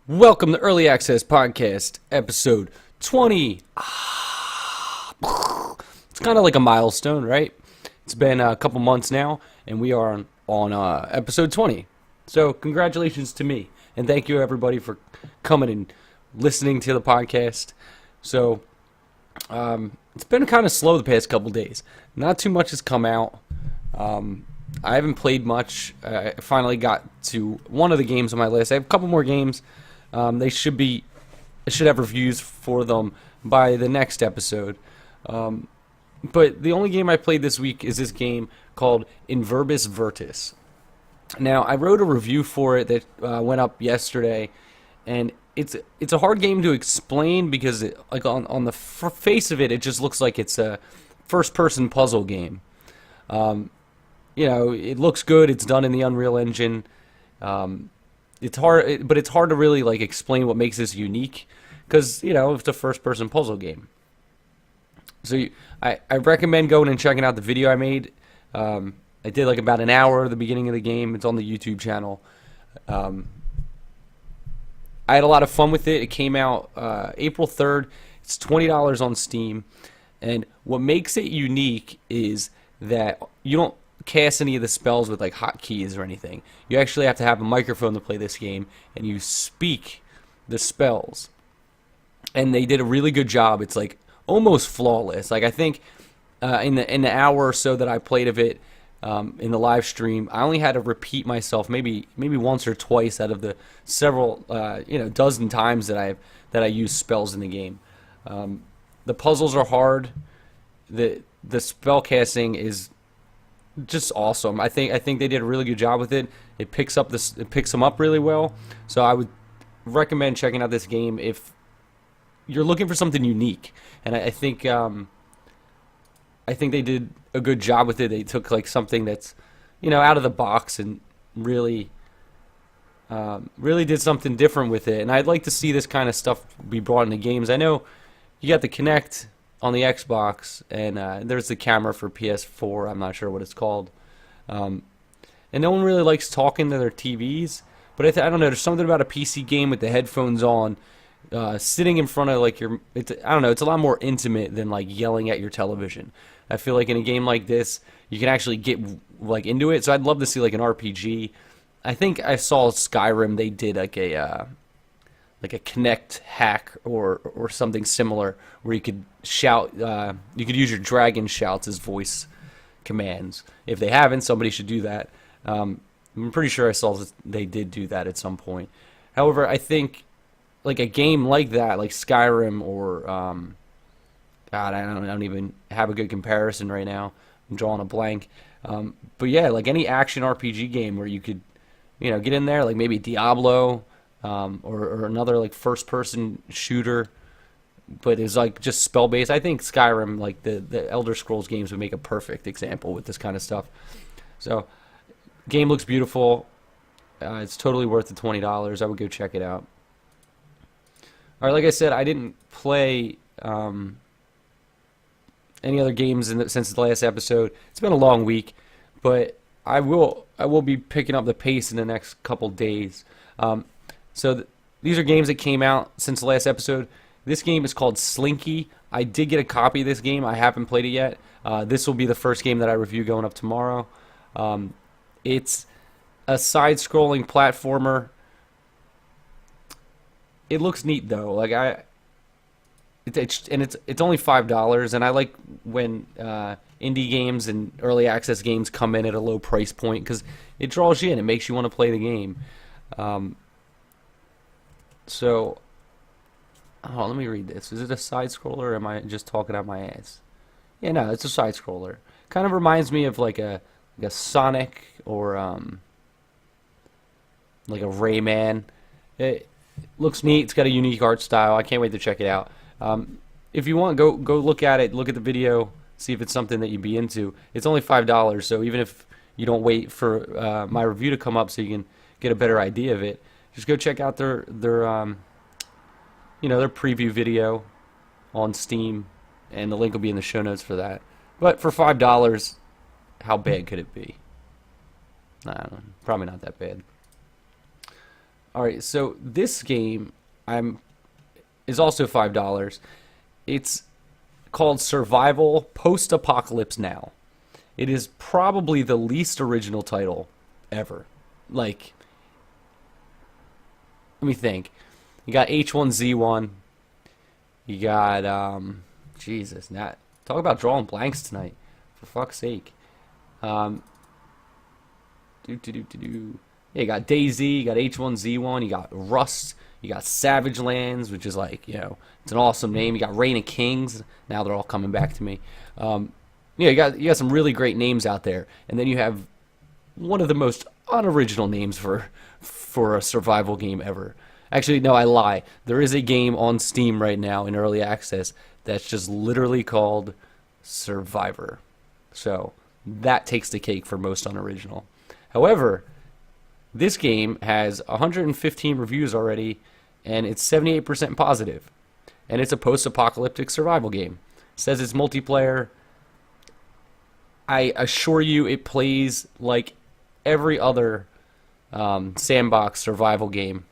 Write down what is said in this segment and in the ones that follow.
Welcome to Early Access Podcast, episode 20. It's kind of like a milestone, right? It's been a couple months now, and we are on episode 20. So, congratulations to me, and thank you everybody for coming and listening to the podcast. So, it's been kind of slow the past couple days. Not too much has come out. I haven't played much. I finally got to one of the games on my list. I have a couple more games. I should have reviews for them by the next episode. But the only game I played this week is this game called Verbis Vertus. Now, I wrote a review for it that went up yesterday, and it's a hard game to explain because on the face of it, it just looks like it's a first-person puzzle game. It looks good. It's done in the Unreal Engine. It's hard, but it's hard to really explain what makes this unique, because it's a first-person puzzle game. So I recommend going and checking out the video I made. I did about an hour at the beginning of the game. It's on the YouTube channel. I had a lot of fun with it. It came out April 3rd. It's $20 on Steam, and what makes it unique is that you don't cast any of the spells with hotkeys or anything. You actually have to have a microphone to play this game, and you speak the spells. And they did a really good job. It's almost flawless. I think in the hour or so that I played of it in the live stream, I only had to repeat myself maybe once or twice out of the several dozen times that I used spells in the game. The puzzles are hard. The spell casting is just awesome. I think they did a really good job with it. It picks them up really well. So I would recommend checking out this game if you're looking for something unique. And I think they did a good job with it. They took something that's out of the box and really did something different with it. And I'd like to see this kind of stuff be brought into games. I know you got the Kinect on the Xbox, and there's the camera for PS4. I'm not sure what it's called. And no one really likes talking to their TVs, but I don't know. There's something about a PC game with the headphones on, sitting in front of I don't know. It's a lot more intimate than yelling at your television. I feel like in a game like this, you can actually get into it. So I'd love to see an RPG. I think I saw Skyrim. They did a Kinect hack or something similar where you could shout. You could use your dragon shouts as voice commands. If they haven't, somebody should do that. I'm pretty sure I saw that they did do that at some point. However, I think a game like that, like Skyrim or God, I don't even have a good comparison right now. I'm drawing a blank. But yeah, any action RPG game where you could get in there, maybe Diablo. Or another first-person shooter, but it's just spell-based. I think Skyrim, the Elder Scrolls games, would make a perfect example with this kind of stuff. So, game looks beautiful. It's totally worth the $20. I would go check it out. All right, like I said, I didn't play any other games since the last episode. It's been a long week, but I will be picking up the pace in the next couple days. So these are games that came out since the last episode. This game is called Slinky. I did get a copy of this game. I haven't played it yet. This will be the first game that I review going up tomorrow. It's a side-scrolling platformer. It looks neat though. It's only $5, and I like when indie games and early access games come in at a low price point because it draws you in. It makes you want to play the game. So, let me read this. Is it a side scroller, or am I just talking out my ass? Yeah, no, it's a side scroller. Kind of reminds me of a Sonic or a Rayman. It looks neat. It's got a unique art style. I can't wait to check it out. If you want, go look at it. Look at the video. See if it's something that you'd be into. It's only $5, so even if you don't wait for my review to come up so you can get a better idea of it, just go check out their preview video on Steam, and the link will be in the show notes for that. But for $5, how bad could it be? I don't know, probably not that bad. All right, so this game is also $5. It's called Survival Postapocolypse Now. It is probably the least original title ever. Like, let me think. You got H1Z1. You got Jesus, not talk about drawing blanks tonight. For fuck's sake. Yeah, you got DayZ, you got H1Z1, you got Rust, you got Savage Lands, which is like, it's an awesome name. You got Reign of Kings. Now they're all coming back to me. You got some really great names out there, and then you have one of the most unoriginal names for a survival game ever. Actually, no, I lie. There is a game on Steam right now in early access that's just literally called Survivor. So that takes the cake for most unoriginal. However, this game has 115 reviews already, and it's 78% positive. And it's a post-apocalyptic survival game. It says it's multiplayer. I assure you it plays like every other sandbox survival game.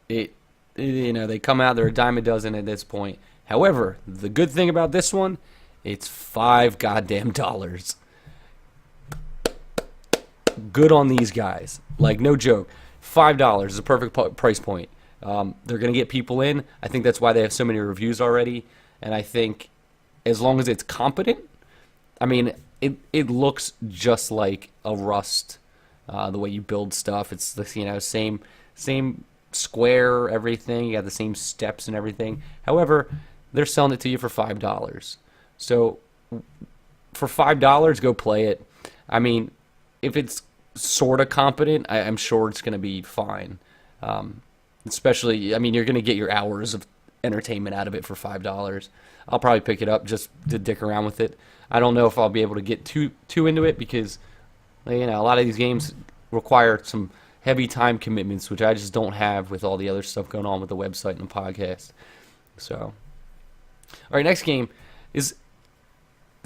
They come out, they're a dime a dozen at this point. However, the good thing about this one, it's $5 goddamn dollars. Good on these guys. Like, no joke. $5 is a perfect price point. They're going to get people in. I think that's why they have so many reviews already. And I think as long as it's competent, I mean, it looks just like a Rust, the way you build stuff. It's the same square, everything. You got the same steps and everything. However, they're selling it to you for $5. So for $5, go play it. I mean, if it's sort of competent, I'm sure it's going to be fine. Especially, I mean, you're going to get your hours of entertainment out of it for $5. I'll probably pick it up just to dick around with it. I don't know if I'll be able to get too into it because, a lot of these games require some heavy time commitments, which I just don't have with all the other stuff going on with the website and the podcast. So, all right, next game it's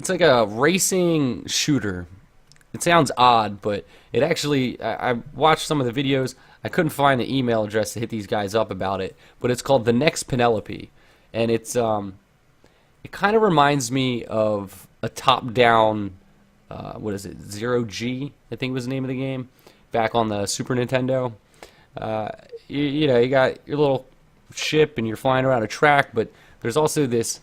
like a racing shooter. It sounds odd, but it actually, I watched some of the videos. I couldn't find an email address to hit these guys up about it, but it's called the Next Penelope, and it kind of reminds me of a top-down, what is it, Zero G, I think was the name of the game, back on the Super Nintendo. You got your little ship and you're flying around a track, but there's also this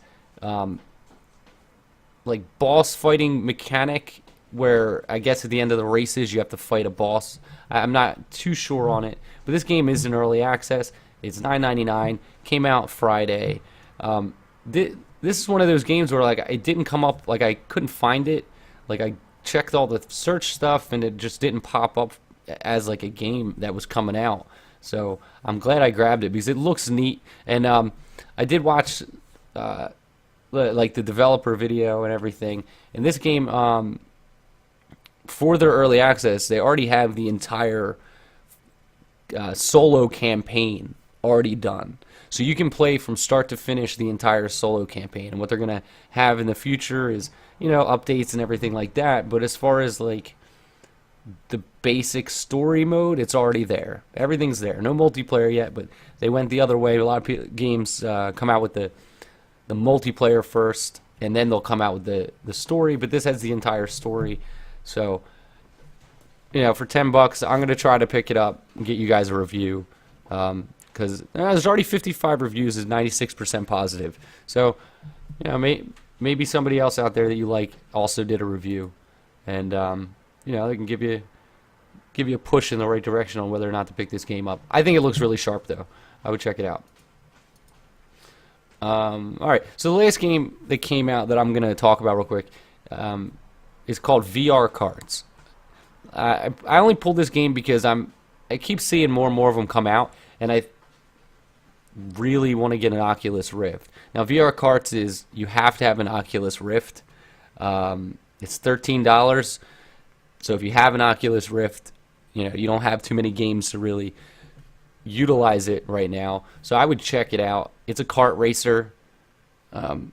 like boss fighting mechanic where I guess at the end of the races you have to fight a boss. I'm not too sure on it, but this game is in early access. It's $9.99. Came out Friday. This is one of those games where like it didn't come up, like I couldn't find it. Like I checked all the search stuff and it just didn't pop up as like a game that was coming out. So I'm glad I grabbed it because it looks neat. And I did watch like the developer video and everything. And this game, for their early access, they already have the entire solo campaign already done. So you can play from start to finish the entire solo campaign. And what they're going to have in the future is, updates and everything like that. But as far as like the basic story mode, it's already there. Everything's there. No multiplayer yet, but they went the other way. A lot of games come out with the multiplayer first, and then they'll come out with the story. But this has the entire story. So, for $10, I'm going to try to pick it up and get you guys a review. Because there's already 55 reviews, is 96% positive. So, maybe somebody else out there that you like also did a review. And, they can give you a push in the right direction on whether or not to pick this game up. I think it looks really sharp, though. I would check it out. All right, so the latest game that came out that I'm going to talk about real quick is called VR Carts. I only pulled this game because I keep seeing more and more of them come out, and I really want to get an Oculus Rift. Now, VR Carts is, you have to have an Oculus Rift. It's $13, so if you have an Oculus Rift, you don't have too many games to really utilize it right now. So I would check it out. It's a kart racer. Think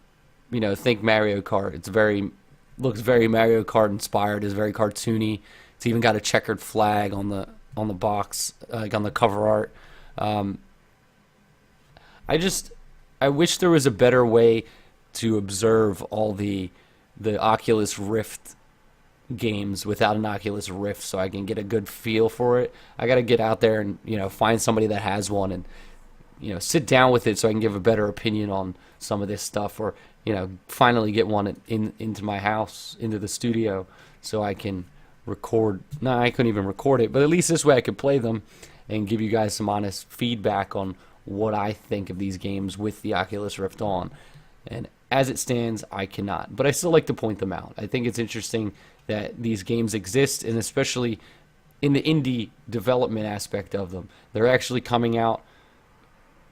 Mario Kart. Looks very Mario Kart inspired. It's very cartoony. It's even got a checkered flag on on the box, like on the cover art. Um, I wish there was a better way to observe all the Oculus Rift games without an Oculus Rift, so I can get a good feel for it. I got to get out there and find somebody that has one and sit down with it so I can give a better opinion on some of this stuff, or finally get one into my house, into the studio, so I can record. No, I couldn't even record it, but at least this way I could play them and give you guys some honest feedback on what I think of these games with the Oculus Rift on. And as it stands, I cannot. But I still like to point them out. I think it's interesting that these games exist, and especially in the indie development aspect of them. They're actually coming out.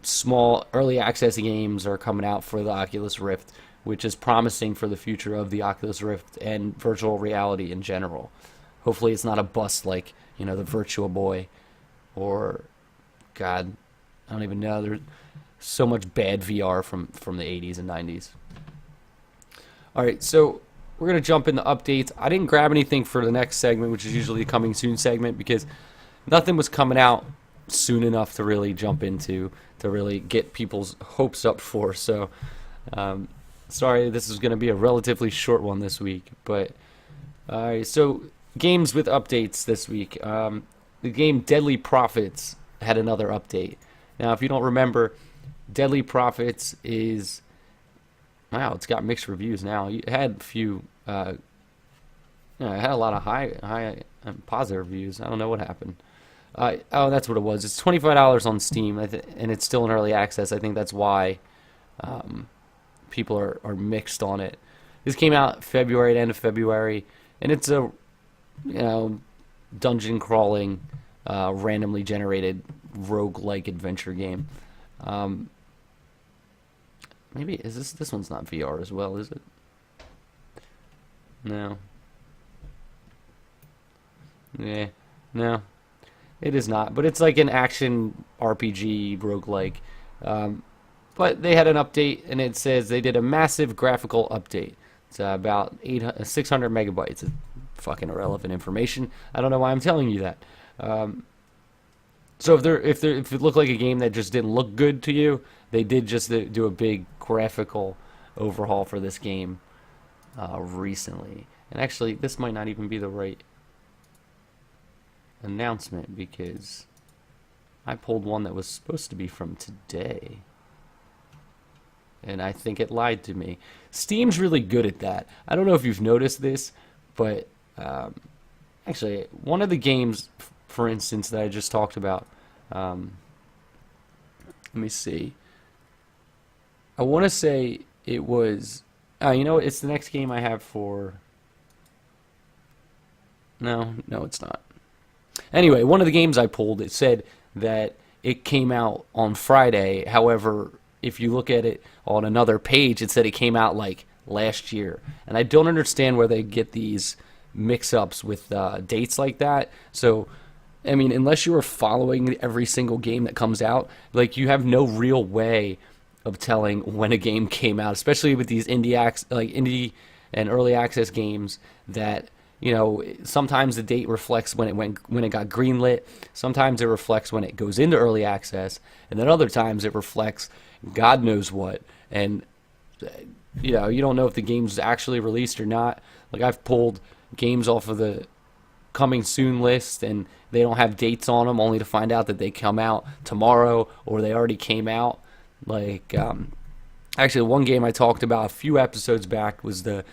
Small early access games are coming out for the Oculus Rift, which is promising for the future of the Oculus Rift and virtual reality in general. Hopefully it's not a bust like, the Virtua Boy, or, God, I don't even know. There's so much bad VR from the 80s and 90s. All right, so we're going to jump into updates. I didn't grab anything for the next segment, which is usually the coming soon segment, because nothing was coming out soon enough to really jump into, to really get people's hopes up for. So, sorry, this is going to be a relatively short one this week. But, all right, so games with updates this week. The game Deadly Profits had another update. Now, if you don't remember, Deadly Profits is... Wow, it's got mixed reviews now. It had a few... it had a lot of high positive reviews. I don't know what happened. Oh, that's what it was. It's $25 on Steam, and it's still in early access. I think that's why people are mixed on it. This came out February, at the end of February, and it's a dungeon crawling, randomly generated roguelike adventure game. Maybe is this one's not VR as well, is it? No. Yeah, no. It is not, but it's like an action RPG roguelike. But they had an update, and it says they did a massive graphical update. It's about 600 megabytes. It's fucking irrelevant information. I don't know why I'm telling you that. So if it looked like a game that just didn't look good to you, they did just do a big graphical overhaul for this game recently. And actually, this might not even be the right announcement, because I pulled one that was supposed to be from today, and I think it lied to me. Steam's really good at that. I don't know if you've noticed this, but actually, one of the games, for instance, that I just talked about, let me see. I want to say it was, it's the next game I have for, no, it's not. Anyway, one of the games I pulled, it said that it came out on Friday. However, if you look at it on another page, it said it came out like last year. And I don't understand where they get these mix-ups with dates like that. So, I mean, unless you are following every single game that comes out, like, you have no real way of telling when a game came out, especially with these indie and early access games that, sometimes the date reflects when it got greenlit. Sometimes it reflects when it goes into early access, and then other times it reflects God knows what. And you don't know if the game's actually released or not. Like, I've pulled games off of the coming soon list, and they don't have dates on them, only to find out that they come out tomorrow or they already came out. Like, actually, one game I talked about a few episodes back was the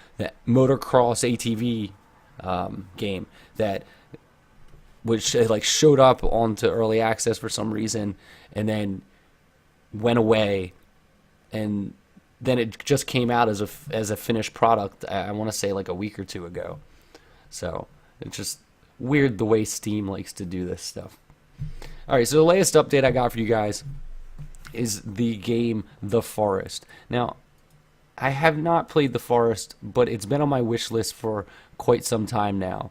motocross ATV game that which like showed up onto early access for some reason and then went away, and then it just came out as a finished product. I want to say like a week or two ago. So it's just weird the way Steam likes to do this stuff. All right, so the latest update I got for you guys is the game The Forest. Now, I have not played The Forest, but it's been on my wish list for quite some time now.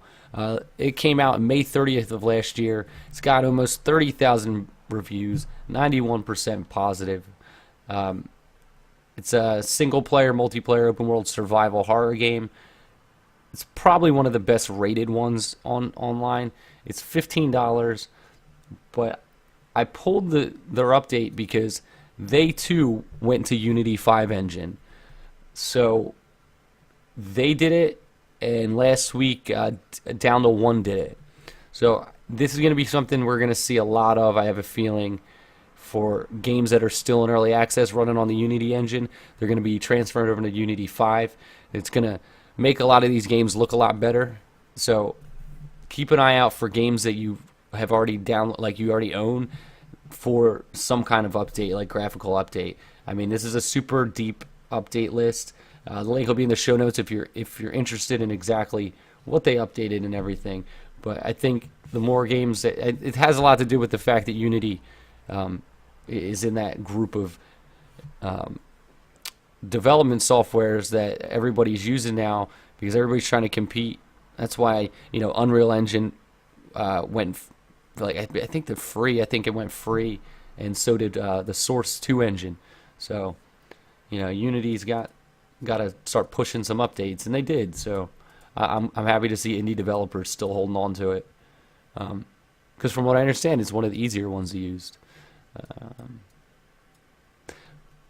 It came out May 30th of last year. It's got almost 30,000 reviews, 91% positive. It's a single-player, multiplayer, open-world survival horror game. It's probably one of the best rated ones online. It's $15, but I pulled their update because they too went to Unity 5 engine. So they did it, and last week Down to One did it. So this is going to be something we're going to see a lot of, I have a feeling, for games that are still in early access running on the Unity engine. They're going to be transferred over to Unity 5. It's going to make a lot of these games look a lot better. So keep an eye out for games that you have already downloaded, like you already own, for some kind of update, like graphical update. I mean, this is a super deep update list. The link will be in the show notes if you're interested in exactly what they updated and everything. But I think the more games, it has a lot to do with the fact that Unity is in that group of development softwares that everybody's using now, because everybody's trying to compete. That's why, Unreal Engine went I think they're free. I think it went free, and so did the Source 2 engine. So, Unity's got to start pushing some updates, and they did. So, I'm happy to see indie developers still holding on to it, because from what I understand, it's one of the easier ones to use.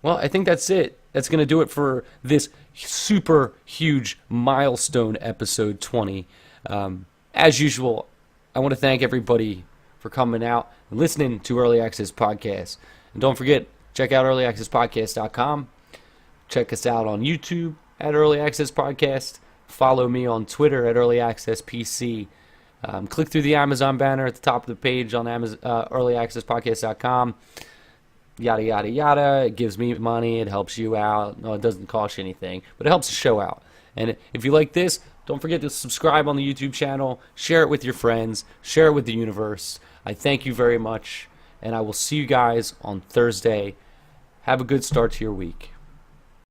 Well, I think that's it. That's going to do it for this super huge milestone episode 20. As usual, I want to thank everybody for coming out and listening to Early Access Podcast. And don't forget, check out earlyaccesspodcast.com. Check us out on YouTube at Early Access Podcast. Follow me on Twitter at Early Access PC. Click through the Amazon banner at the top of the page on earlyaccesspodcast.com. Yada, yada, yada. It gives me money. It helps you out. No, it doesn't cost you anything, but it helps the show out. And if you like this, don't forget to subscribe on the YouTube channel. Share it with your friends. Share it with the universe. I thank you very much, and I will see you guys on Thursday. Have a good start to your week.